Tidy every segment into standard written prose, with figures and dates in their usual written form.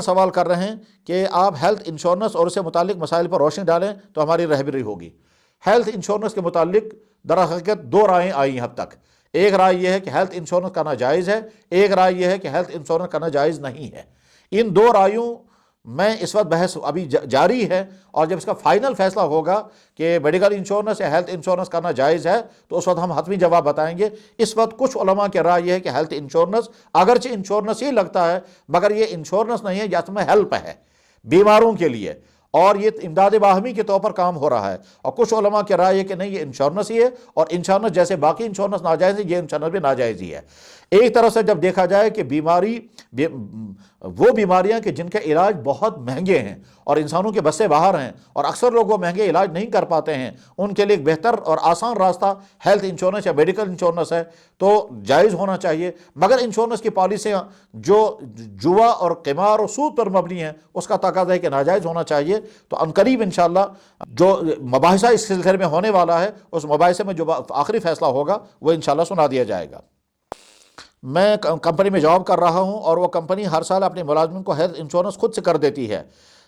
سوال کر رہے ہیں کہ آپ ہیلتھ انشورنس اور اس سے متعلق مسائل پر روشنی ڈالیں تو ہماری رہبری ہوگی۔ ہیلتھ انشورنس کے متعلق در حقیقت دو رائیں آئی ہیں اب تک۔ ایک رائے یہ ہے کہ ہیلتھ انشورنس کرنا جائز ہے، ایک رائے یہ ہے کہ ہیلتھ انشورنس کرنا جائز نہیں ہے۔ ان دو رائیوں میں اس وقت بحث ابھی جاری ہے، اور جب اس کا فائنل فیصلہ ہوگا کہ میڈیکل انشورنس یا ہیلتھ انشورنس کرنا جائز ہے تو اس وقت ہم حتمی جواب بتائیں گے۔ اس وقت کچھ علماء کی رائے یہ ہے کہ ہیلتھ انشورنس اگرچہ انشورنس ہی لگتا ہے مگر یہ انشورنس نہیں ہے، جس میں ہیلپ ہے بیماروں کے لیے، اور یہ امداد باہمی کے طور پر کام ہو رہا ہے۔ اور کچھ علماء کی رائے ہے کہ نہیں، یہ انشورنس ہی ہے، اور انشورنس جیسے باقی انشورنس ناجائز ہے، یہ انشورنس بھی ناجائز ہی ہے۔ ایک طرف سے جب دیکھا جائے کہ وہ بیماریاں کہ جن کے علاج بہت مہنگے ہیں اور انسانوں کے بس سے باہر ہیں، اور اکثر لوگ وہ مہنگے علاج نہیں کر پاتے ہیں، ان کے لیے ایک بہتر اور آسان راستہ ہیلتھ انشورنس یا میڈیکل انشورنس ہے، تو جائز ہونا چاہیے۔ مگر انشورنس کی پالیسیاں جو جوا اور قمار اور سود پر مبنی ہیں، اس کا تقاضا ہے کہ ناجائز ہونا چاہیے۔ تو عنقریب انشاءاللہ جو مباحثہ اس سلسلے میں ہونے والا ہے، اس مباحثے میں جو آخری فیصلہ ہوگا وہ انشاءاللہ سنا دیا جائے گا۔ میں کمپنی میں جاب کر رہا ہوں، اور وہ کمپنی ہر سال اپنے ملازمین کو ہیلتھ انشورنس خود سے کر دیتی ہے۔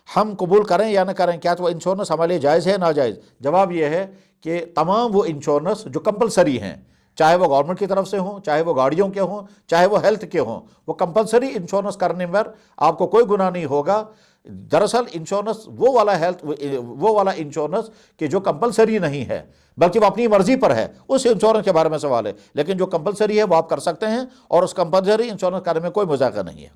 ہم قبول کریں یا نہ کریں، کیا تو وہ انشورنس ہمارے لیے جائز ہے ناجائز؟ جواب یہ ہے کہ تمام وہ انشورنس جو کمپلسری ہیں، چاہے وہ گورنمنٹ کی طرف سے ہوں، چاہے وہ گاڑیوں کے ہوں، چاہے وہ ہیلتھ کے ہوں، وہ کمپلسری انشورنس کرنے پر آپ کو کوئی گناہ نہیں ہوگا۔ دراصل انشورنس وہ والا انشورنس کہ جو کمپلسری نہیں ہے بلکہ وہ اپنی مرضی پر ہے، اس انشورنس کے بارے میں سوال ہے۔ لیکن جو کمپلسری ہے وہ آپ کر سکتے ہیں، اور اس کمپلسری انشورنس کرنے میں کوئی مذاکرہ نہیں ہے۔